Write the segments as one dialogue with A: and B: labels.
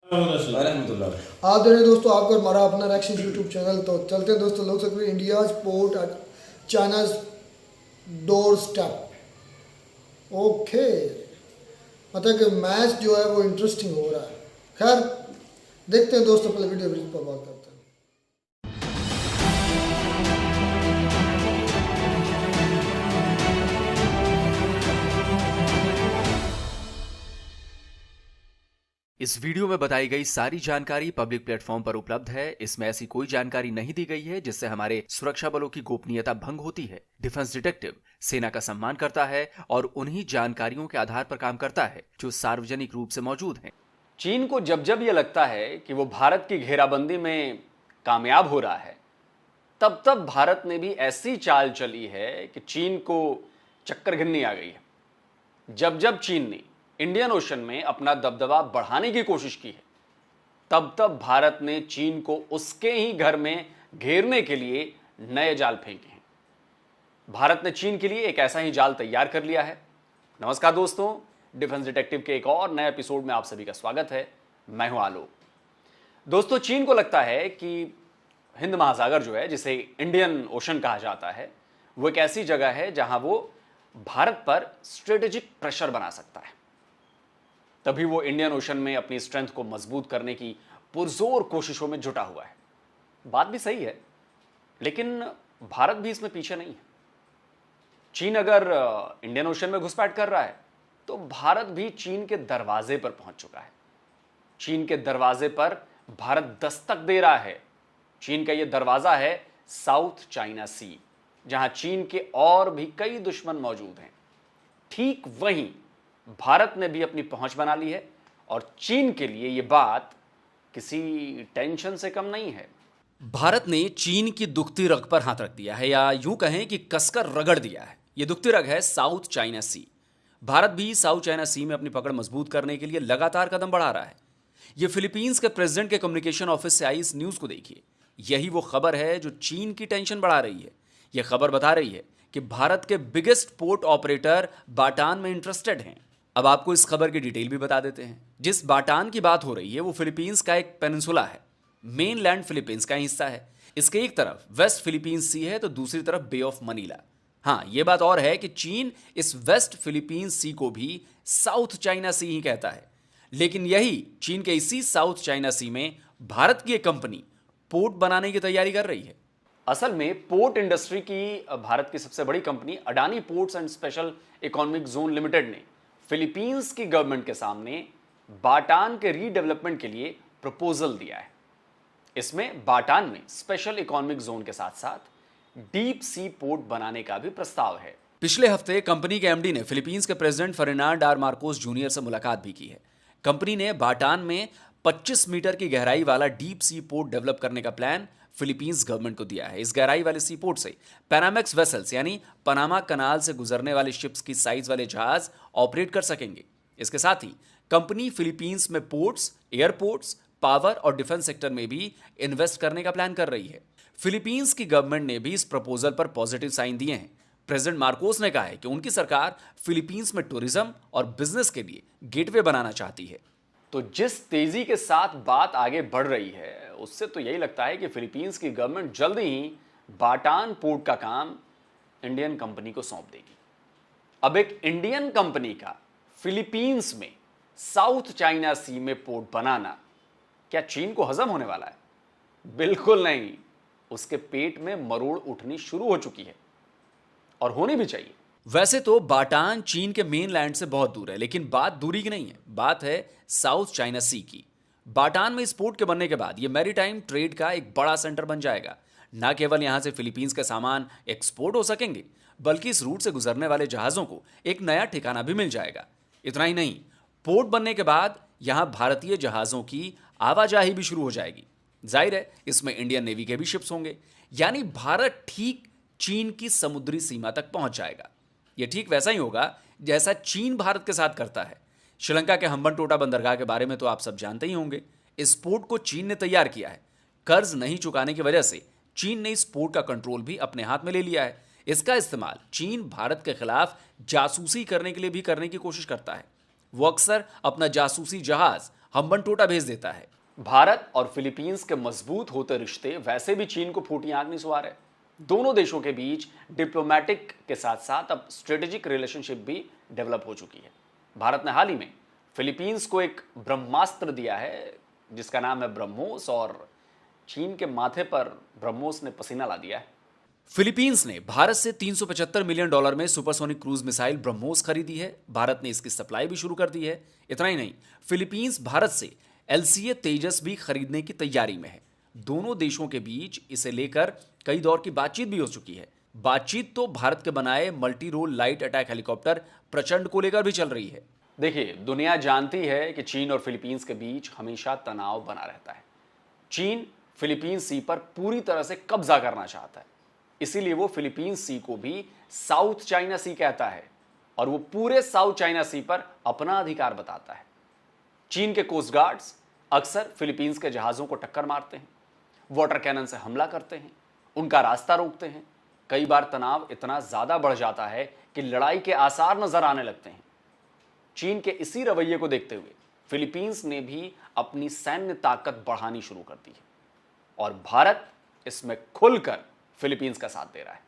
A: आप देख रहे दोस्तों आपको हमारा अपना रिएक्शन यूट्यूब चैनल। तो चलते हैं दोस्तों, लोग सकते India port at China's door step. Okay, मतलब कि मैच जो है वो इंटरेस्टिंग हो रहा है। खैर देखते हैं दोस्तों, पहले वीडियो पर बात करते हैं।
B: इस वीडियो में बताई गई सारी जानकारी पब्लिक प्लेटफॉर्म पर उपलब्ध है। इसमें ऐसी कोई जानकारी नहीं दी गई है जिससे हमारे सुरक्षा बलों की गोपनीयता भंग होती है। डिफेंस डिटेक्टिव सेना का सम्मान करता है और उन्हीं जानकारियों के आधार पर काम करता है जो सार्वजनिक रूप से मौजूद हैं।
C: चीन को जब जब यह लगता है कि वो भारत की घेराबंदी में कामयाब हो रहा है, तब तब भारत ने भी ऐसी चाल चली है कि चीन को चक्कर घिन्नी आ गई है। जब जब चीन ने इंडियन ओशन में अपना दबदबा बढ़ाने की कोशिश की है, तब तब भारत ने चीन को उसके ही घर में घेरने के लिए नए जाल फेंके हैं। भारत ने चीन के लिए एक ऐसा ही जाल तैयार कर लिया है। नमस्कार दोस्तों, डिफेंस डिटेक्टिव के एक और नए एपिसोड में आप सभी का स्वागत है। मैं हूं आलोक। दोस्तों, चीन को लगता है कि हिंद महासागर जो है, जिसे इंडियन ओशन कहा जाता है, वो एक ऐसी जगह है जहां वो भारत पर स्ट्रेटेजिक प्रेशर बना सकता है। तभी वो इंडियन ओशन में अपनी स्ट्रेंथ को मजबूत करने की पुरजोर कोशिशों में जुटा हुआ है। बात भी सही है, लेकिन भारत भी इसमें पीछे नहीं है। चीन अगर इंडियन ओशन में घुसपैठ कर रहा है, तो भारत भी चीन के दरवाजे पर पहुंच चुका है। चीन के दरवाजे पर भारत दस्तक दे रहा है। चीन का यह दरवाजा है साउथ चाइना सी, जहां चीन के और भी कई दुश्मन मौजूद हैं। ठीक वहीं भारत ने भी अपनी पहुंच बना ली है और चीन के लिए यह बात किसी टेंशन से कम नहीं है।
B: भारत ने चीन की दुखती रग पर हाथ रख दिया है, या यूं कहें कि कसकर रगड़ दिया है। यह दुखती रग है साउथ चाइना सी। भारत भी साउथ चाइना सी में अपनी पकड़ मजबूत करने के लिए लगातार कदम बढ़ा रहा है। यह फिलीपींस के प्रेसिडेंट के कम्युनिकेशन ऑफिस से आई इस न्यूज को देखिए। यही वो खबर है जो चीन की टेंशन बढ़ा रही है। यह खबर बता रही है कि भारत के बिगेस्ट पोर्ट ऑपरेटर बाटान में इंटरेस्टेड हैं। अब आपको इस खबर की डिटेल भी बता देते हैं। जिस बाटान की बात हो रही है वो फिलीपींस का एक पेनिनसुला है। मेनलैंड फिलीपींस का हिस्सा है। इसके एक तरफ वेस्ट फिलीपींस सी है तो दूसरी तरफ बे ऑफ मनीला। हाँ, यह बात और है कि चीन इस वेस्ट फिलीपींस सी को भी साउथ चाइना सी ही कहता है। लेकिन यही चीन के इसी साउथ चाइना सी में भारत की एक कंपनी पोर्ट बनाने की तैयारी कर रही है।
C: असल में पोर्ट इंडस्ट्री की भारत की सबसे बड़ी company Adani ports and special economic zone limited ने फिलीपींस की गवर्नमेंट के सामने बाटान के रीडेवलपमेंट के लिए प्रपोजल दिया है। इसमें बाटान में स्पेशल इकोनॉमिक जोन के साथ साथ डीप सी पोर्ट बनाने का भी प्रस्ताव है।
B: पिछले हफ्ते कंपनी के एमडी ने फिलीपींस के president Ferdinand R Marcos Junior से मुलाकात भी की है। कंपनी ने बाटान में 25 मीटर की गहराई वाला डीप सी पोर्ट डेवलप करने का प्लान फिलीपींस गवर्नमेंट को दिया है। इस गहराई वाले सी पोर्ट से पैनामेक्स वेसल्स यानी पनामा कनाल से गुजरने वाले शिप्स की साइज वाले जहाज ऑपरेट कर सकेंगे। इसके साथ ही कंपनी फिलीपींस में पोर्ट्स, एयरपोर्ट्स, पावर और डिफेंस सेक्टर में भी इन्वेस्ट करने का प्लान कर रही है। फिलीपींस की गवर्नमेंट ने भी इस प्रपोजल पर पॉजिटिव साइन दिए हैं। प्रेसिडेंट मार्कोस ने कहा है कि उनकी सरकार फिलीपींस में टूरिज्म और बिजनेस के लिए गेटवे बनाना चाहती है।
C: तो जिस तेजी के साथ बात आगे बढ़ रही है, उससे तो यही लगता है कि फिलीपींस की गवर्नमेंट जल्द ही बाटान पोर्ट का काम इंडियन कंपनी को सौंप देगी। अब एक इंडियन कंपनी का फिलीपींस में साउथ चाइना सी में पोर्ट बनाना क्या चीन को हजम होने वाला है? बिल्कुल नहीं। उसके पेट में मरोड़ उठनी शुरू हो चुकी है और होनी भी चाहिए।
B: वैसे तो बाटान चीन के मेनलैंड से बहुत दूर है, लेकिन बात दूरी की नहीं है, बात है साउथ चाइना सी की। बाटान में इस पोर्ट के बनने के बाद यह मैरीटाइम ट्रेड का एक बड़ा सेंटर बन जाएगा। न केवल यहां से फिलीपींस के सामान एक्सपोर्ट हो सकेंगे, बल्कि इस रूट से गुजरने वाले जहाजों को एक नया ठिकाना भी मिल जाएगा। इतना ही नहीं, पोर्ट बनने के बाद यहां भारतीय जहाजों की आवाजाही भी शुरू हो जाएगी। जाहिर है इसमें इंडियन नेवी के भी शिप्स होंगे, यानी भारत ठीक चीन की समुद्री सीमा तक पहुंच जाएगा। यह ठीक वैसा ही होगा जैसा चीन भारत के साथ करता है। श्रीलंका के हम्बनटोटा बंदरगाह के बारे में तो आप सब जानते ही होंगे। इस पोर्ट को चीन ने तैयार किया है। कर्ज नहीं चुकाने की वजह से चीन ने इस पोर्ट का कंट्रोल भी अपने हाथ में ले लिया है। इसका इस्तेमाल चीन भारत के खिलाफ जासूसी करने के लिए भी करने की कोशिश करता है। वो अक्सर अपना जासूसी जहाज हम्बनटोटा भेज देता है।
C: भारत और फिलीपींस के मजबूत होते रिश्ते वैसे भी चीन को फूटी आंख नहीं सुहा रहे। दोनों देशों के बीच डिप्लोमेटिक के साथ साथ अब स्ट्रेटेजिक रिलेशनशिप भी डेवलप हो चुकी है। भारत ने हाल ही में फिलीपींस को एक ब्रह्मास्त्र दिया है जिसका नाम है ब्रह्मोस, और चीन के माथे पर ब्रह्मोस ने पसीना ला दिया है।
B: फिलीपींस ने भारत से $375 मिलियन में सुपरसोनिक क्रूज मिसाइल ब्रह्मोस खरीदी है। भारत ने इसकी सप्लाई भी शुरू कर दी है। इतना ही नहीं, फिलीपींस भारत से LCA तेजस भी खरीदने की तैयारी में है। दोनों देशों के बीच इसे लेकर कई दौर की बातचीत भी हो चुकी है। बातचीत तो भारत के बनाए multi role light attack helicopter Prachand को लेकर भी चल रही है।
C: देखिए, दुनिया जानती है कि चीन और फिलीपींस के बीच हमेशा तनाव बना रहता है। चीन फिलीपींस सी पर पूरी तरह से कब्जा करना चाहता है, इसीलिए वो फिलीपींस सी को भी साउथ चाइना सी कहता है और वो पूरे साउथ चाइना सी पर अपना अधिकार बताता है। चीन के कोस्ट गार्ड्स अक्सर फिलीपींस के जहाज़ों को टक्कर मारते हैं, वाटर कैनन से हमला करते हैं, उनका रास्ता रोकते हैं। कई बार तनाव इतना ज़्यादा बढ़ जाता है कि लड़ाई के आसार नजर आने लगते हैं। चीन के इसी रवैये को देखते हुए फिलीपींस ने भी अपनी सैन्य ताकत बढ़ानी शुरू कर दी है और भारत इसमें खुलकर फिलीपींस का साथ दे रहा है।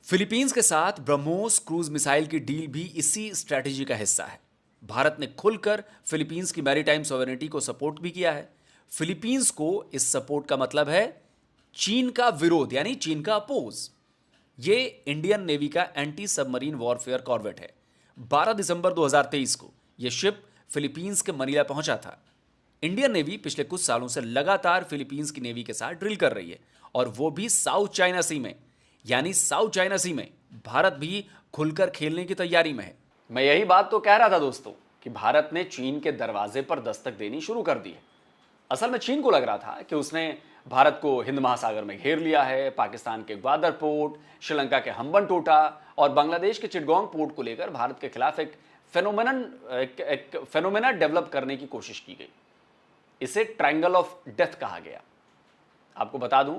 B: फिलीपींस के साथ ब्रह्मोस क्रूज मिसाइल की डील भी इसी स्ट्रैटेजी का हिस्सा है। भारत ने खुलकर फिलीपींस की मैरीटाइम सॉवरेनिटी को सपोर्ट भी किया है। फिलीपींस को इस सपोर्ट का मतलब है चीन का विरोध, यानी चीन का अपोज। ये इंडियन नेवी का एंटी सबमरीन वॉरफेयर कॉर्वेट है। 12 दिसंबर 2023 को यह शिप फिलीपींस के मनीला पहुंचा था। इंडियन नेवी पिछले कुछ सालों से लगातार फिलीपींस की नेवी के साथ ड्रिल कर रही है और वो भी साउथ चाइना सी में, यानी साउथ चाइना सी में भारत भी खुलकर खेलने की तैयारी में है।
C: मैं यही बात तो कह रहा था दोस्तों कि भारत ने चीन के दरवाजे पर दस्तक देनी शुरू कर दी है। असल में चीन को लग रहा था कि उसने भारत को हिंद महासागर में घेर लिया है। पाकिस्तान के ग्वादर पोर्ट, श्रीलंका के हम्बनटोटा और बांग्लादेश के चिटगोंग पोर्ट को लेकर भारत के खिलाफ एक फेनोमेना डेवलप करने की कोशिश की गई। इसे ट्रायंगल ऑफ डेथ कहा गया। आपको बता दूं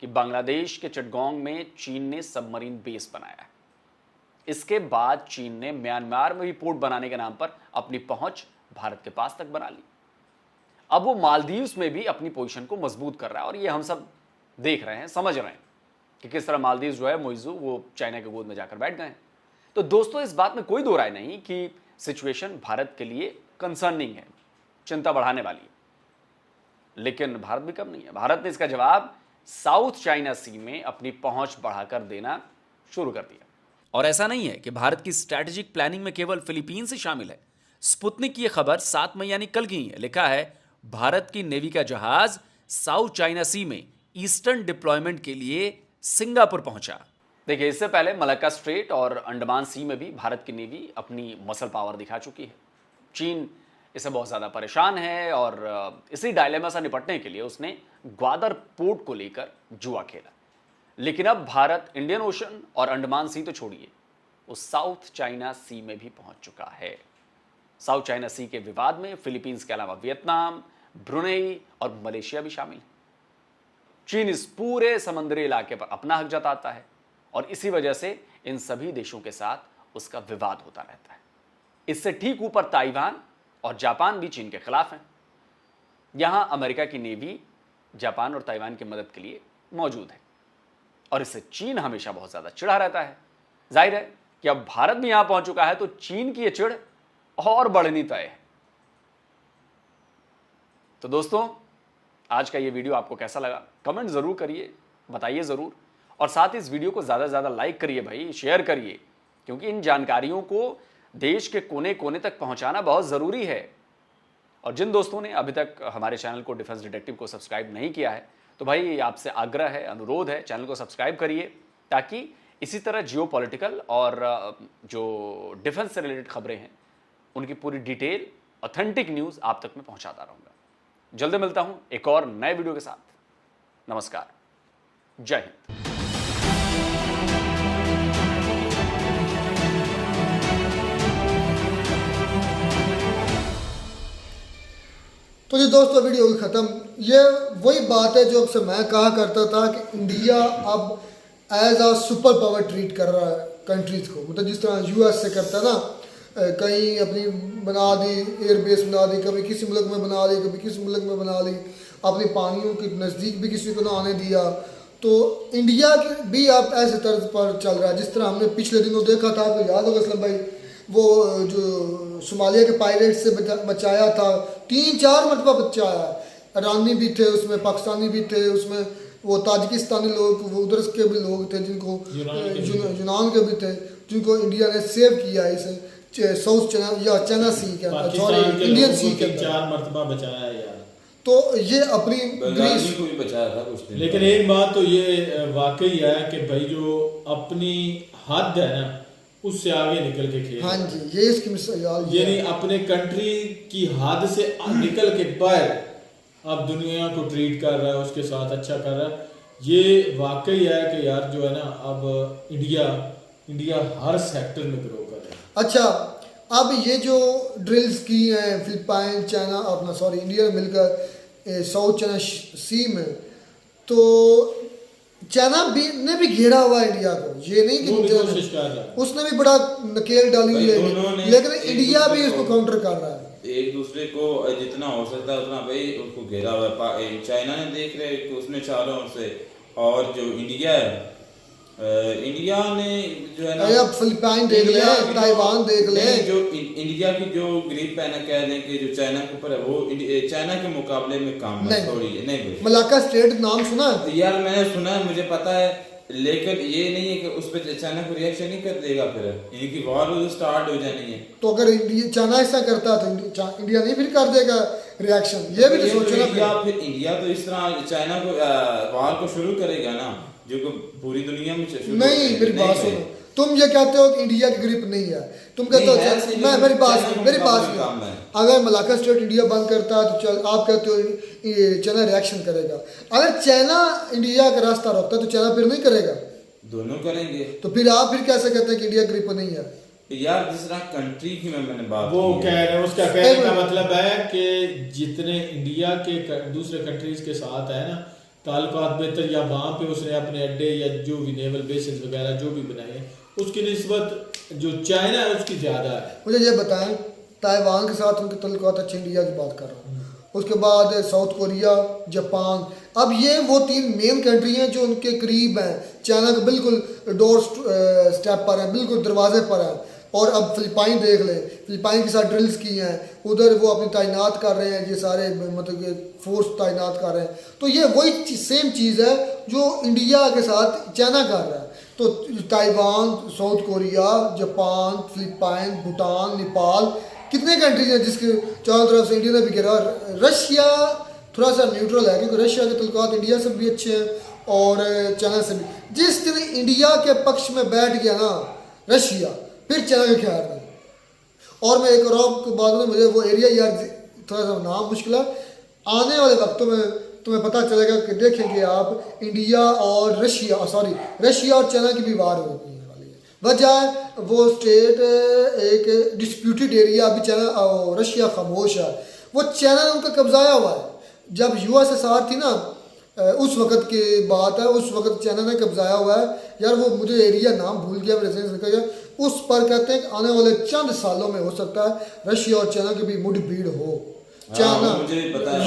C: कि बांग्लादेश के चिटगोंग में चीन ने सबमरीन बेस बनाया है। इसके बाद चीन ने म्यांमार में भी पोर्ट बनाने के नाम पर अपनी पहुंच भारत के पास तक बना ली। अब वो मालदीव्स में भी अपनी पोजीशन को मजबूत कर रहा है और ये हम सब देख रहे हैं, समझ रहे हैं कि किस तरह मालदीव्स जो है मोइजू वो चाइना के गोद में जाकर बैठ गए हैं। तो दोस्तों, इस बात में कोई दो राय नहीं कि सिचुएशन भारत के लिए कंसर्निंग है, चिंता बढ़ाने वाली है। लेकिन भारत भी कम नहीं है। भारत ने इसका जवाब साउथ चाइना सी में अपनी पहुंच बढ़ाकर देना शुरू कर दिया।
B: और ऐसा नहीं है कि भारत की स्ट्रैटेजिक प्लानिंग में केवल फिलीपींस ही शामिल है। स्पुतनिक की यह खबर 7 मई यानी कल की ही है। लिखा है, भारत की नेवी का जहाज साउथ चाइना सी में ईस्टर्न डिप्लॉयमेंट के लिए सिंगापुर पहुंचा।
C: देखिए, इससे पहले मलक्का स्ट्रेट और अंडमान सी में भी भारत की नेवी अपनी मसल पावर दिखा चुकी है। चीन इससे बहुत ज़्यादा परेशान है और इसी डायलेमा से निपटने के लिए उसने ग्वादर पोर्ट को लेकर जुआ खेला। लेकिन अब भारत इंडियन ओशन और अंडमान सी तो छोड़िए, वो साउथ चाइना सी में भी पहुंच चुका है। साउथ चाइना सी के विवाद में फिलीपींस के अलावा वियतनाम, ब्रुनेई और मलेशिया भी शामिल हैं। चीन इस पूरे समुद्री इलाके पर अपना हक जताता है और इसी वजह से इन सभी देशों के साथ उसका विवाद होता रहता है। इससे ठीक ऊपर ताइवान और जापान भी चीन के खिलाफ हैं। यहां अमेरिका की नेवी जापान और ताइवान की मदद के लिए मौजूद है और इससे चीन हमेशा बहुत ज्यादा चिढ़ा रहता है। जाहिर है कि अब भारत भी यहां पहुंच चुका है तो चीन की यह चिढ़ और बढ़नी तय है। तो दोस्तों, आज का यह वीडियो आपको कैसा लगा कमेंट जरूर करिए, बताइए जरूर, और साथ ही इस वीडियो को ज्यादा से ज्यादा लाइक करिए भाई, शेयर करिए, क्योंकि इन जानकारियों को देश के कोने कोने तक पहुंचाना बहुत जरूरी है। और जिन दोस्तों ने अभी तक हमारे चैनल को डिफेंस डिटेक्टिव को सब्सक्राइब नहीं किया है तो भाई आपसे आग्रह है, अनुरोध है, चैनल को सब्सक्राइब करिए ताकि इसी तरह जियोपॉलिटिकल और जो डिफेंस से रिलेटेड खबरें हैं उनकी पूरी डिटेल, ऑथेंटिक न्यूज़ आप तक मैं पहुंचाता रहूँगा। जल्दी मिलता हूं एक और नए वीडियो के साथ। नमस्कार, जय हिंद।
A: तो जी दोस्तों, वीडियो होगी ख़त्म। ये वही बात है जो अब से मैं कहा करता था कि इंडिया अब as a superpower treat कर रहा है कंट्रीज़ को, मतलब जिस तरह US से करता है ना। कहीं अपनी बना दी, एयरबेस बना दी, कभी किसी मुल्क में बना ली, कभी किसी मुल्क में बना ली, अपनी पानियों के नज़दीक भी किसी को ना आने दिया। तो इंडिया भी अब ऐसे तर्ज पर चल रहा है, जिस तरह हमने पिछले दिनों देखा था, आपको याद होगा असलम भाई, वो जो सोमालिया के पायलट से बचाया था, 3-4 मरतबा बचाया। ईरानी भी थे उसमें, पाकिस्तानी भी थे उसमें, वो ताजिकिस्तानी लोग, वो उधर के भी लोग थे जिनको यूनान के भी थे, जिनको इंडिया ने सेव किया इसे साउथ चाइना सी के अंदर, सॉरी इंडियन सी के अंदर
D: 4 मरतबा बचाया है यार।
A: तो ये अपनी
E: ग्रीस को भी बचाया था कुछ दिन।
D: लेकिन एक बात तो ये वाकई है कि भाई जो अपनी हद है ना उससे आगे निकल के खेल,
A: हाँ जी, ये इसकी मिसाल
D: यानी अपने कंट्री की हद से निकल के बाहर अब दुनिया को ट्रीट कर रहा है, उसके साथ अच्छा कर रहा है। ये वाकई है कि यार जो है ना अब इंडिया हर सेक्टर में ग्रो कर रहा है।
A: अच्छा, अब ये जो ड्रिल्स की हैं फिलिपाइन, चाइना, अपना सॉरी इंडिया ने मिलकर साउथ चाइना सी में, तो चाइना भी ने भी घेरा हुआ है इंडिया को, ये नहीं
D: वो भी
A: कि
D: कोशिश कर रहा है।
A: उसने भी बड़ा नकेल डाली हुई है, लेकिन इंडिया भी इसको काउंटर कर रहा है।
E: एक दूसरे को जितना हो सकता है उतना भाई उसको घेरा हुआ है। चाइना ने देख रहे कि उसने चारों ओर से, और जो इंडिया है, इंडिया ने जो है ना,
A: अब फिलिपाइन देख ले, ताइवान देख ले,
E: जो इंडिया की जो ग्रिप है ना, कह लें कि जो चाइना के ऊपर है, वो चाइना के मुकाबले में कम है थोड़ी है। नहीं,
A: मलाका स्टेट नाम सुना है
E: यार? मैंने सुना है, मुझे पता है, लेकिन ये नहीं है कि उस पर चाइना को रिएक्शन नहीं कर देगा, फिर इनकी वॉर स्टार्ट हो जानी है।
A: तो अगर चाइना ऐसा करता तो इंडिया नहीं फिर कर देगा रिएक्शन, ये भी तो सोचो ना।
E: फिर इंडिया तो इस तरह चाइना को वॉर को शुरू करेगा ना, जो कि पूरी दुनिया में शुरू
A: नहीं, मेरी बात सुनो, तुम ये कहते हो कि इंडिया की ग्रिप नहीं है, तुम कहते हो मेरी बात सुनो, अगर मलाका स्टेट इंडिया बंद करता है तो चल, आप कहते हो चाइना रिएक्शन करेगा। अगर चाइना इंडिया का रास्ता रोकता है तो चाइना फिर नहीं करेगा,
E: दोनों करेंगे।
A: तो फिर आप फिर कैसे कहते हैं कि इंडिया ग्रिप नहीं है?
E: यार जिस तरह कंट्री की मैंने बात
D: वो कह रहे हैं, उसका कहने का मतलब है कि जितने इंडिया के दूसरे कंट्रीज के साथ है ना ताल्लुकात बेहतर, या वहाँ पे उसने अपने अड्डे या जो भी नेवल बेसिस वगैरह जो भी बनाए हैं, उसकी निस्बत जो चाइना है उसकी ज़्यादा है।
A: मुझे ये बताएं, ताइवान के साथ उनके ताल्लुकात अच्छे, इंडिया की बात कर रहा हूँ, उसके बाद साउथ कोरिया, जापान, अब ये वो 3 मेन कंट्री हैं जो उनके करीब हैं, चाइना के बिल्कुल डोर स्टेप पर हैं, बिल्कुल दरवाजे पर हैं। और अब फिलिपाइन देख लें, फिलिपाइन के साथ ड्रिल्स की हैं, उधर वो अपनी तैनात कर रहे हैं, ये सारे मतलब कि फोर्स तैनात कर रहे हैं। तो ये वही सेम चीज़ है जो इंडिया के साथ चाइना कर रहा है। तो Taiwan, south Korea, Japan, Philippine, Bhutan, Nepal, कितने कंट्रीज हैं जिसके चारों तरफ से इंडिया ने भी घेरा। रशिया थोड़ा सा न्यूट्रल है क्योंकि रशिया के तल्लुकात इंडिया से भी अच्छे हैं और चाइना से भी। जिस दिन इंडिया के पक्ष में बैठ गया ना रशिया, फिर चाइना के ख्याल नहीं। और मैं एक और बात में, मुझे वो एरिया यार थोड़ा सा नाम मुश्किल है, आने वाले वक्तों में तुम्हें पता चलेगा कि देखेंगे आप इंडिया और रशिया और चाइना की भी वार होने वाली है। वजह वो स्टेट एक डिस्प्यूटेड एरिया, अभी चाइना रशिया खामोश है, वो चाइना ने उनका कब्जाया हुआ है। जब USSR थी ना, उस वक़्त की बात है, उस वक़्त चाइना ने कब्जाया हुआ है यार, वो मुझे एरिया नाम भूल गया, मेरे से निकल गया। उस पर कहते हैं कि आने वाले चंद सालों में हो सकता है रशिया और चाइना की भी मुठभेड़ हो। चाइना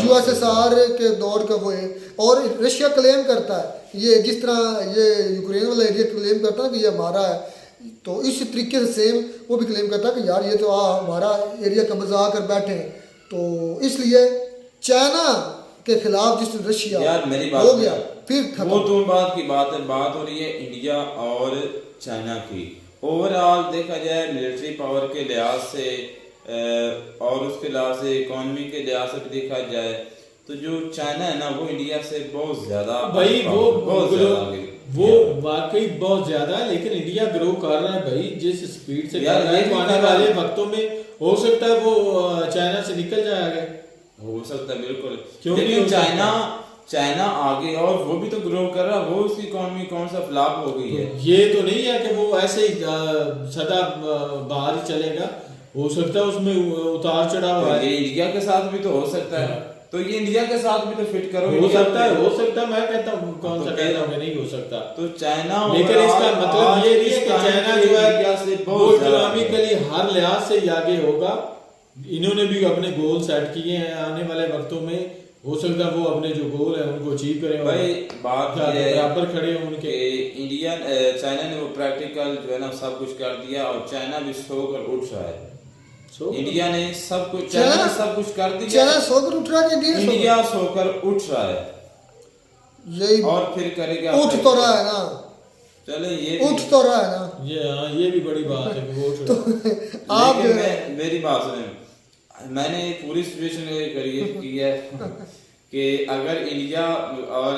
A: USSR के दौर का वो है, और रशिया क्लेम करता है ये, जिस तरह ये यूक्रेन वाला एरिया क्लेम करता है कि ये हमारा है, तो इस तरीके से सेम वो भी क्लेम करता है कि यार ये तो हमारा एरिया कब्जा कर बैठे हैं। तो इसलिए चाइना के खिलाफ जिस रशिया
E: यार मेरी बात
A: हो गया, फिर
E: वो तो बात की बात है, बात हो रही है इंडिया और चाइना की। ओवरऑल देखा जाए मिलिट्री पावर के लिहाज से और उसके लिहाज से इकोनॉमी के लिहाज से भी देखा जाए तो जो चाइना है ना वो इंडिया से बहुत ज्यादा
D: भाई वो
E: वो
D: वाकई बहुत ज्यादा है, लेकिन इंडिया ग्रो कर रहा है भाई जिस स्पीड से
E: यार,
D: कर रहा है, तो आने वाले वक्तों में हो सकता है वो चाइना से निकल जाएगा,
E: हो सकता है बिल्कुल।
D: क्यों
E: लेकिन चाइना आगे और वो भी तो ग्रो कर रहा है, वो उसकी इकोनॉमी कौन सा फ्लॉप हो गई है।
D: ये तो नहीं है कि वो ऐसे ही सदा बाहर ही चलेगा, हो सकता है उसमें उतार चढ़ाव है।
E: ये इंडिया के साथ भी तो हो सकता है। तो ये इंडिया के साथ भी तो फिट करो।
D: हो
E: इंडिया
D: सकता है,
E: पे-
D: हो सकता है, मैं कहता हूँ कौन सा
E: तो
D: कहता हूँ कि नहीं हो सकता।
E: तो चाइना
D: लेकिन इसका मतलब ये नहीं है कि चाइना जो
E: इंडिया से
D: है वो
E: बहुत ज्यादा
D: इकोनॉमिकली हर लिहाज से ही आगे होगा। इन्होंने भी अपने गोल सेट किए हैं, आने वाले वक्तों में हो सकता है वो अपने जो गोल है उनको अचीव करें।
E: भाई बात ये है
D: बराबर खड़े हों उनके।
E: कि इंडिया चाइना ने वो प्रैक्टिकल जो है ना सब कुछ कर दिया और चाइना भी सोकर उठ रहा है। इंडिया ने सब कुछ, चाइना ने सब कुछ कर दिया,
A: चाइना सोकर उठ रहा है कि
E: इंडिया सोकर उठ रहा है।
A: यही
E: और फिर करेगा,
A: उठ तो रहा है ना,
E: चले ये
A: उठ तो रहा है ना।
D: ये हाँ, ये भी बड़ी बात है कि वो उठ रहा है।
A: आप
E: लेकिन मेरी बात सुने, मैंने पूरी सिचुएशन क्रिएट की है कि अगर इंडिया और